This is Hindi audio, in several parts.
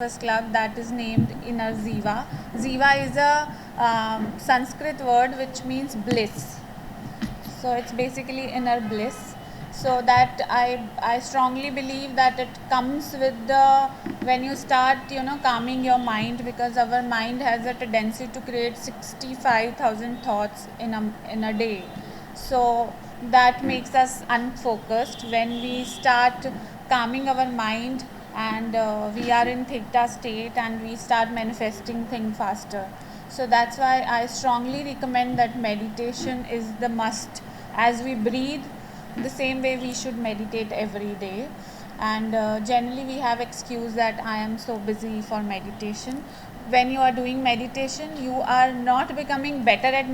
breakfast club that is named Inner Ziva. Ziva is a Sanskrit word which means bliss. So it's basically inner bliss. So that I strongly believe that it comes with the when you start calming your mind, because our mind has a tendency to create 65,000 thoughts in a day. So that makes us unfocused. When we start calming our mind and we are in theta state and we start manifesting things faster. So that's why I strongly recommend that meditation is the must. As we breathe, the same way we should meditate every day. And generally we have excuse that I am so busy for meditation. When you are doing meditation, you are not becoming better at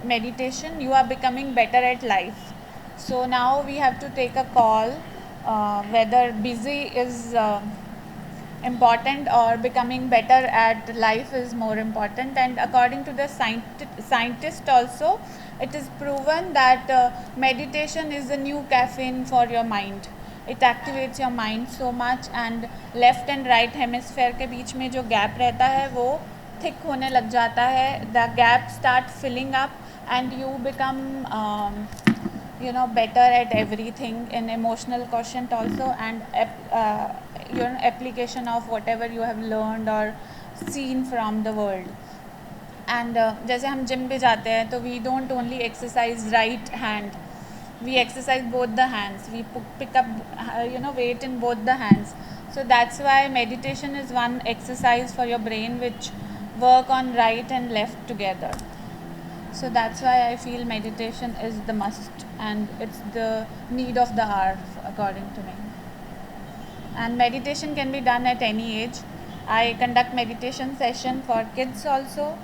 meditation, you are becoming better at life. So now we have to take a call whether busy is important or becoming better at life is more important. And according to the scientist also, it is proven that meditation is the new caffeine for your mind. It activates your mind so much, and left and right hemisphere के बीच में जो gap रहता है वो thick होने लग जाता है. The gap start filling up and you become better at everything in emotional quotient also, and application of whatever you have learned or seen from the world. And जैसे हम जिम पे जाते हैं तो we don't only exercise right hand, we exercise both the hands, we pick up weight in both the hands. So that's why meditation is one exercise for your brain which work on right and left together. So that's why I feel meditation is the must and it's the need of the hour according to me. And meditation can be done at any age. I conduct meditation session for kids also,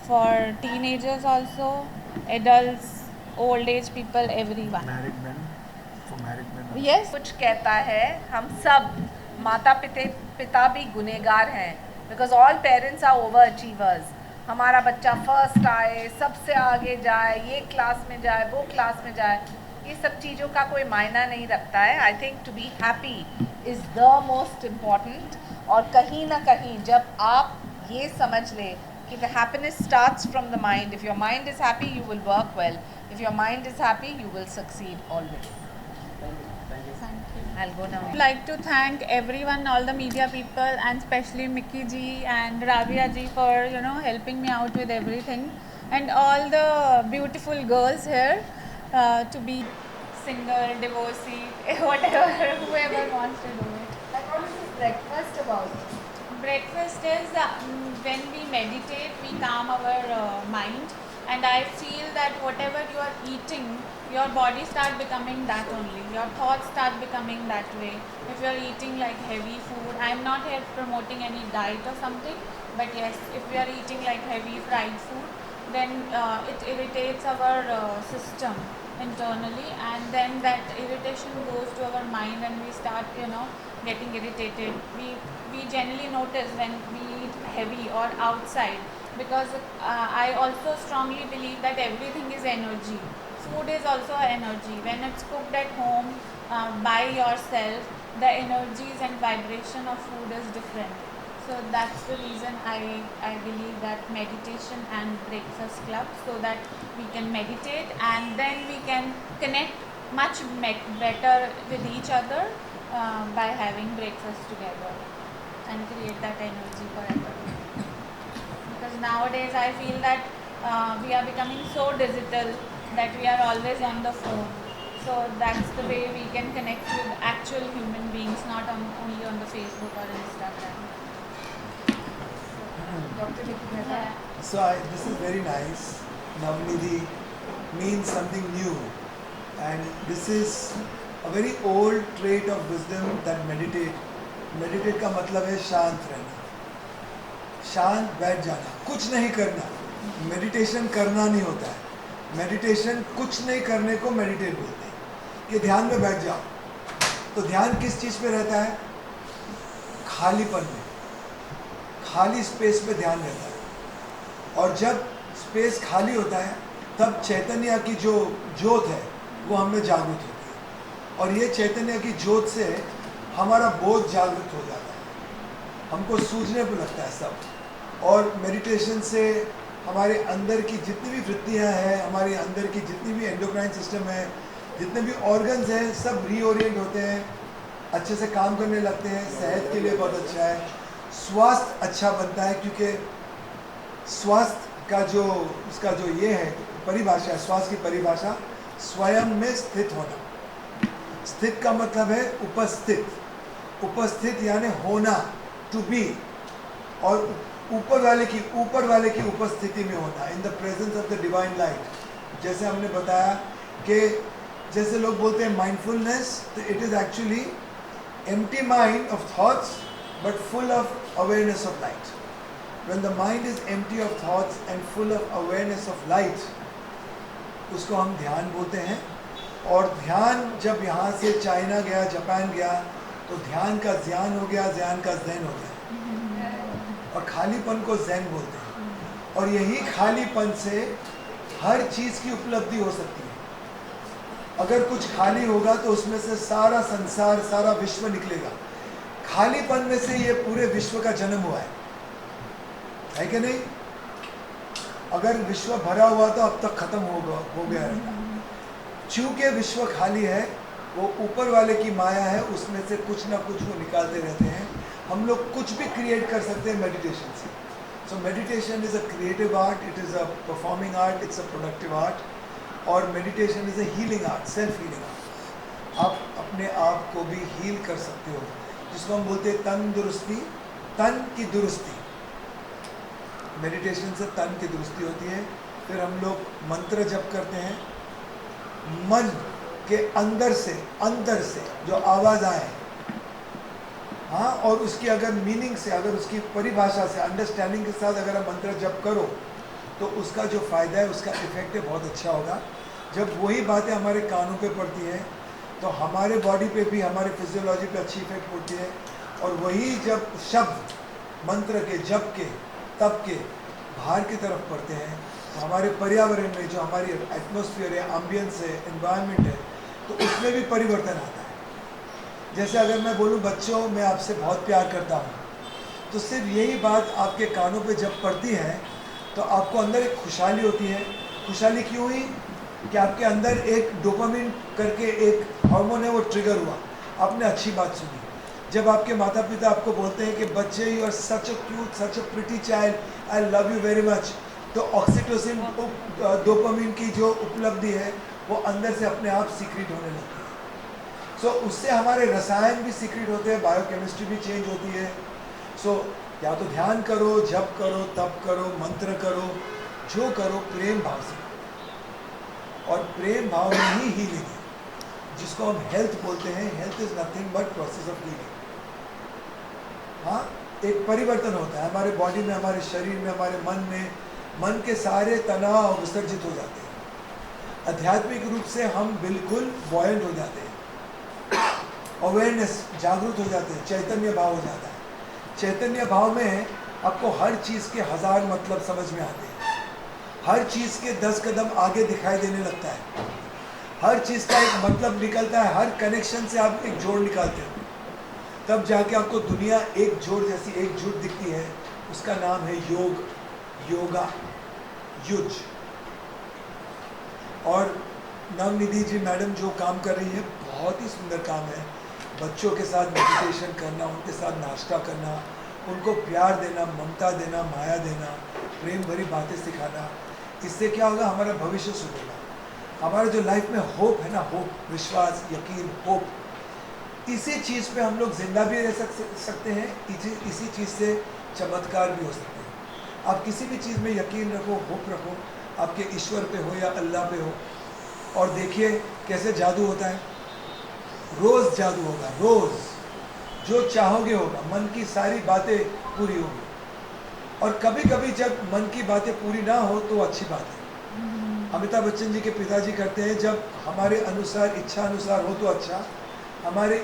for teenagers also, adults, old age people, everyone. Married men, for married men. Yes. कुछ कहता है हम सब माता पिता भी गुनहगार हैं, because all parents are overachievers. हमारा बच्चा फर्स्ट आए, सबसे आगे जाए, ये क्लास में जाए, वो क्लास में जाए, ये सब चीज़ों का कोई मायना नहीं रखता है. I think to be happy is the most important. और कहीं ना कहीं जब आप ये समझ लें कि the happiness starts from the mind. If your mind is happy you will work well. If your mind is happy you will succeed always. Thank you. I'll go now. I'd like to thank everyone, all the media people, and especially Mickey ji and Rabia ji for helping me out with everything, and all the beautiful girls here to be single, divorcee, whatever, whoever wants to do it. Like what is this breakfast about? Breakfast is when we meditate, we calm our mind, and I feel that whatever you are eating, your body start becoming that only. Your thoughts start becoming that way. If you are eating like heavy food, I am not here promoting any diet or something, but yes, if we are eating like heavy fried food, then it irritates our system internally, and then that irritation goes to our mind and we start getting irritated. We generally notice when we eat heavy or outside, because I also strongly believe that everything is energy. Food is also energy. When it's cooked at home by yourself, the energies and vibration of food is different. So that's the reason I believe that meditation and breakfast club, so that we can meditate and then we can connect much better with each other by having breakfast together and create that energy forever. Because nowadays I feel that we are becoming so digital that we are always on the phone. So that's the way we can connect with actual human beings, not only on the Facebook or Instagram. Dr. Nikki Mehta. Yeah. So this is very nice. Navnidhi means something new, and this is a very old trait of wisdom that meditate. Meditate का मतलब है शांत रहना, शांत बैठ जाना, कुछ नहीं करना. मेडिटेशन करना नहीं होता है. मेडिटेशन कुछ नहीं करने को मेडिटेट बोलते हैं कि ध्यान में बैठ जाओ. तो ध्यान किस चीज़ पे रहता है? खालीपन में, खाली स्पेस पे ध्यान रहता है. और जब स्पेस खाली होता है तब चैतन्य की जो ज्योत है वो हमें जागृत होती है, और ये चैतन्य की ज्योत से हमारा बोध जागृत हो जाता है. हमको सूझने पर लगता है सब। और मेडिटेशन से हमारे अंदर की जितनी भी वृत्तियाँ हैं, हमारे अंदर की जितनी भी एंडोक्राइन सिस्टम है, जितने भी ऑर्गन्स हैं, सब रीओरिएंट होते हैं, अच्छे से काम करने लगते हैं। सेहत के लिए बहुत अच्छा है, स्वास्थ्य अच्छा बनता है, क्योंकि स्वास्थ्य का जो उसका जो ये है परिभाषा है, स्वास्थ्य की परिभाषा स्वयं में स्थित होना। स्थित का मतलब है उपस्थित, उपस्थित यानी होना, टू बी, और ऊपर वाले की उपस्थिति में होना, in the presence of the divine light. जैसे हमने बताया कि जैसे लोग बोलते हैं माइंडफुलनेस, तो it is actually empty mind of thoughts but full of awareness of light. When the mind is empty of thoughts and full of awareness of light, उसको हम ध्यान बोलते हैं। और ध्यान जब यहाँ से चाइना गया, जापान गया, तो ध्यान का ध्यान हो गया, ध्यान का ज़ैन हो गया, और खालीपन को ज़ैन बोलते हैं। और यही खालीपन से हर चीज़ की उपलब्धि हो सकती है। अगर कुछ खाली होगा तो उसमें से सारा संसार, सारा विश्व निकलेगा। खालीपन में से ये पूरे विश्व का जन्म हुआ है कि नहीं? अगर विश्व भरा हुआ तो अब तक खत्म हो गया रहता। चूंकि विश्व खाली है, वो ऊपर वाले की माया है, उसमें से कुछ ना कुछ वो निकालते रहते हैं। हम लोग कुछ भी क्रिएट कर सकते हैं मेडिटेशन से। So meditation is a creative art, it is a performing art, it's a productive art, और meditation is a healing art, self healing art. आप अपने आप को भी हील कर सकते हो, जिसको हम बोलते हैं तंदुरुस्ती, तन की दुरुस्ती। मेडिटेशन से तन की दुरुस्ती होती है। फिर हम लोग मंत्र जप करते हैं, मन के अंदर से जो आवाज़ आए, हाँ, और उसकी अगर मीनिंग से, अगर उसकी परिभाषा से, अंडरस्टैंडिंग के साथ अगर आप मंत्र जप करो तो उसका जो फ़ायदा है, उसका इफेक्ट है बहुत अच्छा होगा। जब वही बातें हमारे कानों पे पड़ती हैं तो हमारे बॉडी पे भी, हमारे फिजियोलॉजी पे अच्छी इफेक्ट होती है। और वही जब शब्द मंत्र के, जप के, तप के बाहर की तरफ पड़ते हैं तो हमारे पर्यावरण में जो हमारी एटमॉस्फेयर है, एम्बियंस है, एनवायरनमेंट है, तो उसमें भी परिवर्तन आता है। जैसे अगर मैं बोलूँ बच्चों, मैं आपसे बहुत प्यार करता हूँ, तो सिर्फ यही बात आपके कानों पे जब पड़ती है तो आपको अंदर एक खुशहाली होती है। खुशहाली क्यों हुई? कि आपके अंदर एक डोपामिन करके एक हार्मोन है, वो ट्रिगर हुआ, आपने अच्छी बात सुनी। जब आपके माता पिता आपको बोलते हैं कि बच्चे, you are such a cute, such a pretty child, I love you very much, तो ऑक्सीटोसिन, डोपामिन की जो उपलब्धि है वो अंदर से अपने आप सीक्रेट होने लगती है। सो उससे हमारे रसायन भी सीक्रेट होते हैं, बायोकेमिस्ट्री भी चेंज होती है। सो या तो ध्यान करो, जप करो, तप करो, मंत्र करो, जो करो प्रेम भाव से, और प्रेम भाव में ही हीलिंग है, जिसको हम हेल्थ बोलते हैं। Health is nothing but process of healing. हाँ, एक परिवर्तन होता है हमारे बॉडी में, हमारे शरीर में, हमारे मन में। मन के सारे तनाव विसर्जित हो जाते हैं। आध्यात्मिक रूप से हम बिल्कुल बॉयंट हो जाते हैं, अवेयरनेस, जागरूक हो जाते हैं, चैतन्य भाव हो जाता है। चैतन्य भाव में आपको हर चीज़ के 1000 मतलब समझ में आते हैं, हर चीज़ के 10 कदम आगे दिखाई देने लगता है, हर चीज़ का एक मतलब निकलता है, हर कनेक्शन से आप एक जोड़ निकालते हैं। तब जाके आपको दुनिया एक जोड़ जैसी एकजुट दिखती है। उसका नाम है योग, योगा, युज। और नवनिधि जी मैडम जो काम कर रही है, बहुत ही सुंदर काम है। बच्चों के साथ मेडिटेशन करना, उनके साथ नाश्ता करना, उनको प्यार देना, ममता देना, माया देना, प्रेम भरी बातें सिखाना। इससे क्या होगा? हमारा भविष्य सुधरेगा। हमारा जो लाइफ में होप है ना, होप, विश्वास, यकीन, होप, इसी चीज़ पे हम लोग जिंदा भी रह सकते हैं, इसी चीज़ से चमत्कार भी हो सकते हैं। आप किसी भी चीज़ में यकीन रखो, होप रखो, आपके ईश्वर पे हो या अल्लाह पे हो, और देखिए कैसे जादू होता है। रोज़ जादू होगा, रोज़ जो चाहोगे होगा, मन की सारी बातें पूरी होगी। और कभी कभी जब मन की बातें पूरी ना हो तो अच्छी बात है। अमिताभ बच्चन जी के पिताजी कहते हैं, जब हमारे अनुसार, इच्छा अनुसार हो तो अच्छा, हमारे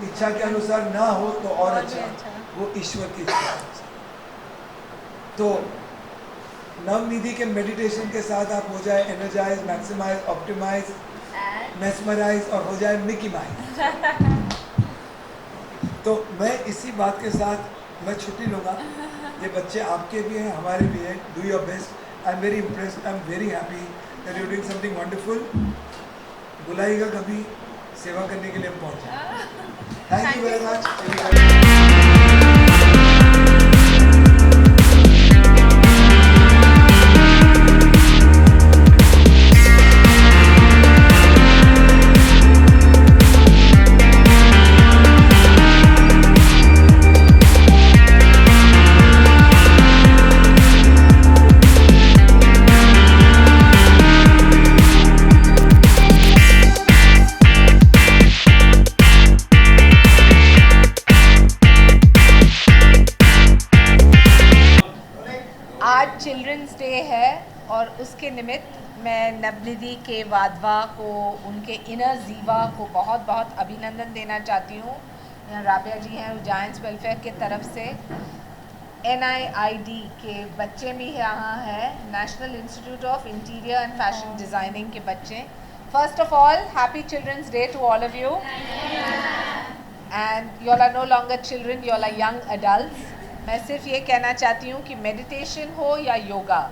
इच्छा के अनुसार ना हो तो और अच्छा। वो ईश्वर की इच्छा है। तो नवनिधि के मेडिटेशन के साथ आप हो जाए एनर्जाइज, मैक्सिमाइज, ऑप्टिमाइज, मेस्मराइज, और हो जाए मिकी माइज। तो मैं इसी बात के साथ मैं छुट्टी लूँगा। ये बच्चे आपके भी हैं, हमारे भी हैं। Do your best. I am very impressed, I am very happy that you doing something wonderful. बुलाइएगा कभी, सेवा करने के लिए हम पहुँचे। Thank you very much. आज चिल्ड्रंस डे है और उसके निमित्त मैं नवनिधि के वाधवा को, उनके इनर जीवा को बहुत बहुत अभिनंदन देना चाहती हूँ। यहाँ राबिया जी हैं जायंट्स वेलफेयर के तरफ से। NIID के बच्चे भी यहाँ हैं, national institute of interior and fashion designing के बच्चे। First of all happy children's day to all of you. And you all are no longer children, you all are young adults. मैं सिर्फ ये कहना चाहती हूँ कि मेडिटेशन हो या योगा,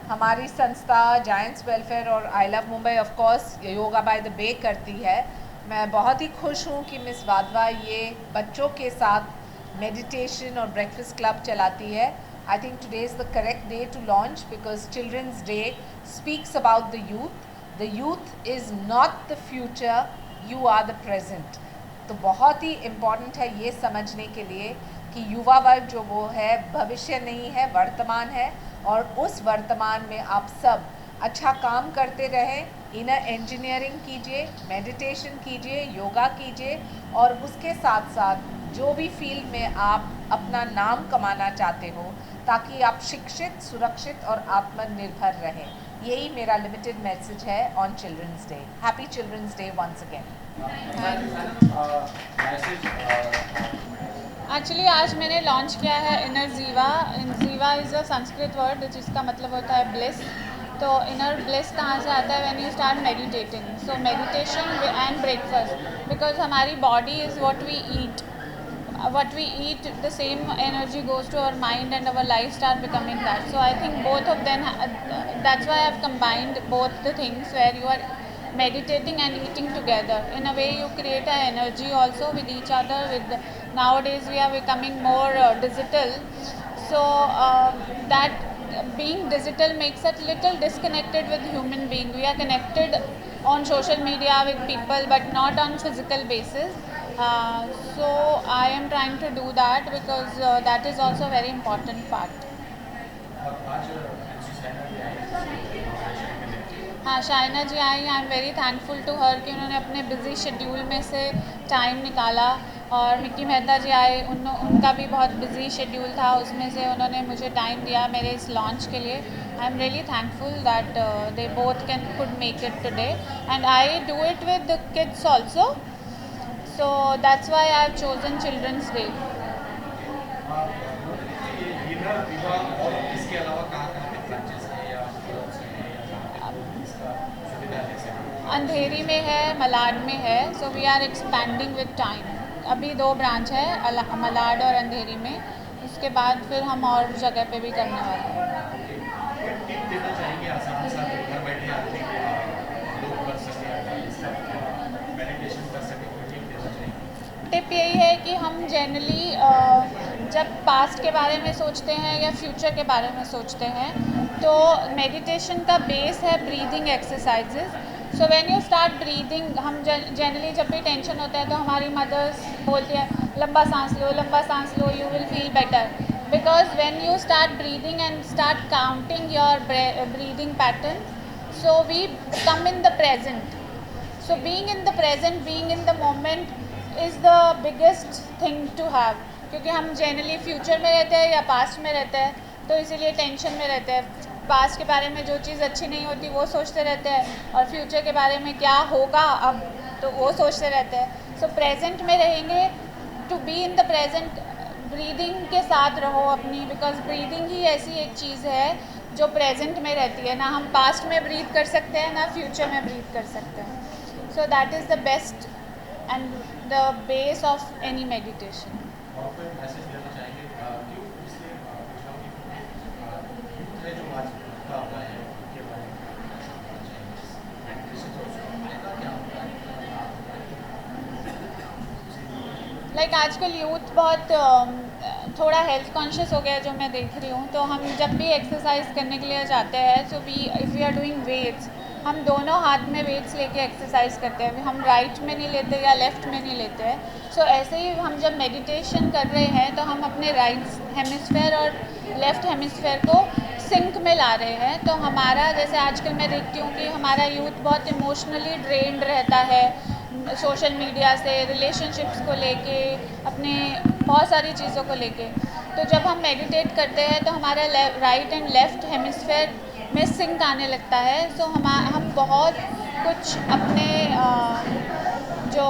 हमारी संस्था जायंट्स वेलफेयर और I love Mumbai of course yoga by the bay करती है। मैं बहुत ही खुश हूँ कि मिस वाधवा ये बच्चों के साथ मेडिटेशन और ब्रेकफास्ट क्लब चलाती है। I think today is the correct day to launch because children's day speaks about the youth. The youth is not the future, you are the present. तो बहुत ही इम्पॉर्टेंट है ये समझने के लिए कि युवा वर्ग जो वो है भविष्य नहीं है, वर्तमान है। और उस वर्तमान में आप सब अच्छा काम करते रहें। इनर इंजीनियरिंग कीजिए, मेडिटेशन कीजिए, योगा कीजिए और उसके साथ साथ जो भी फील्ड में आप अपना नाम कमाना चाहते हो ताकि आप शिक्षित, सुरक्षित और आत्मनिर्भर रहें। यही मेरा लिमिटेड मैसेज है on children's day. Happy children's day once again. Actually आज मैंने लॉन्च किया है इनर जीवा। जीवा इज़ अ संस्कृत वर्ड जिसका मतलब होता है ब्लिस। तो इनर ब्लिस कहाँ से आता है? When you start meditating. So meditation and breakfast, because हमारी body is what we eat. What we eat, the same energy goes to our mind and our life start becoming that. So I think both of them, that's why I've combined both the things where you are meditating and eating together. In a way you create an energy also with each other. Nowadays we are becoming more digital, so that being digital makes us little disconnected with human being. We are connected on social media with people but not on physical basis. So I am trying to do that because that is also a very important part. हाँ, शाइना जी आई। I am very thankful to her कि उन्होंने अपने बिजी शेड्यूल में से टाइम निकाला। और मिक्की मेहता जी आए, उनका भी बहुत बिजी शेड्यूल था, उसमें से उन्होंने मुझे टाइम दिया मेरे इस लॉन्च के लिए। I am really thankful that they both could make it today and I do it with the kids also. So that's why I have chosen Children's Day. अंधेरी में है, मलाड में है. So we are expanding with time. अभी 2 ब्रांच है, मलाड और अंधेरी में. उसके बाद फिर हम और जगह पे भी करने वाले हैं. टिप यही है कि हम जनरली जब पास्ट के बारे में सोचते हैं या फ्यूचर के बारे में सोचते हैं तो मेडिटेशन का बेस है breathing exercises. So when you start breathing, हम जनरली जब भी टेंशन होता है तो हमारी मदर्स बोलती है लंबा सांस लो, लंबा सांस लो, you will feel better. Because when you start breathing and start counting your breathing pattern, so we come in the present. So being in the present, being in the moment is the biggest thing to have. क्योंकि हम जनरली फ्यूचर में रहते हैं या पास्ट में रहते हैं, तो इसीलिए टेंशन में रहते हैं. पास्ट के बारे में जो चीज़ अच्छी नहीं होती वो सोचते रहते हैं और फ्यूचर के बारे में क्या होगा अब, तो वो सोचते रहते हैं. सो प्रेजेंट में रहेंगे. To be in the present, breathing के साथ रहो अपनी, बिकॉज ब्रीदिंग ही ऐसी एक चीज़ है जो प्रेजेंट में रहती है. ना हम पास्ट में ब्रीथ कर सकते हैं ना फ्यूचर में ब्रीथ कर सकते हैं. So that is the best and the base of any meditation. Like आजकल यूथ बहुत थोड़ा हेल्थ कॉन्शियस हो गया है, जो मैं देख रही हूँ। तो हम जब भी एक्सरसाइज करने के लिए जाते हैं, so if we are doing weights, हम दोनों हाथ में वेट्स लेके एक्सरसाइज करते हैं। हम राइट में नहीं लेते या लेफ़्ट में नहीं लेते हैं। सो ऐसे ही हम जब मेडिटेशन कर रहे हैं तो हम अपने राइट हेमिस्फेयर और लेफ़्ट हेमिस्फेयर को सिंक में ला रहे हैं। तो हमारा, जैसे आजकल मैं देखती हूँ कि हमारा यूथ बहुत इमोशनली ड्रेन्ड रहता है सोशल मीडिया से, रिलेशनशिप्स को लेके, अपने बहुत सारी चीज़ों को लेके। तो जब हम मेडिटेट करते हैं तो हमारा राइट एंड लेफ़्ट हेमिस्फेयर में सिंक आने लगता है। सो हम बहुत कुछ अपने जो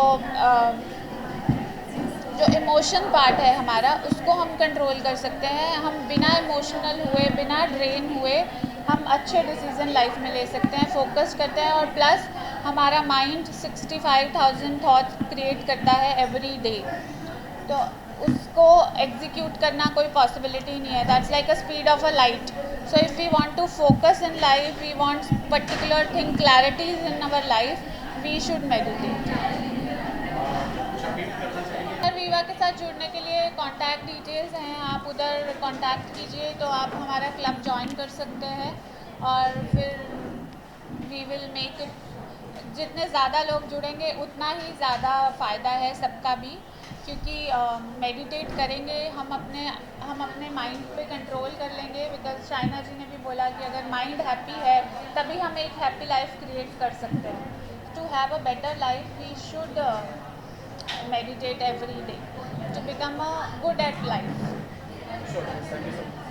इमोशन पार्ट है हमारा, उसको हम कंट्रोल कर सकते हैं। हम बिना इमोशनल हुए, बिना ड्रेन हुए, हम अच्छे डिसीज़न लाइफ में ले सकते हैं, फोकस करते हैं। और प्लस हमारा माइंड 65,000 थॉट्स क्रिएट करता है एवरी डे। तो उसको एग्जीक्यूट करना कोई पॉसिबिलिटी नहीं है। That's like a speed of a light. So if we want to focus in life, we want particular thing, clarities in our life, we should meditate. वीवा के साथ जुड़ने के लिए कॉन्टैक्ट डिटेल्स हैं, आप उधर कॉन्टैक्ट कीजिए तो आप हमारा क्लब ज्वाइन कर सकते हैं। और फिर वी विल मेक इट, जितने ज़्यादा लोग जुड़ेंगे उतना ही ज़्यादा फ़ायदा है सबका भी। क्योंकि मेडिटेट करेंगे, हम अपने माइंड पे कंट्रोल कर लेंगे। बिकॉज चाइना जी ने भी बोला कि अगर माइंड हैप्पी है तभी हम एक हैप्पी लाइफ क्रिएट कर सकते हैं। To have a better life we should meditate every day to become a good at life. Sure, thank you so much.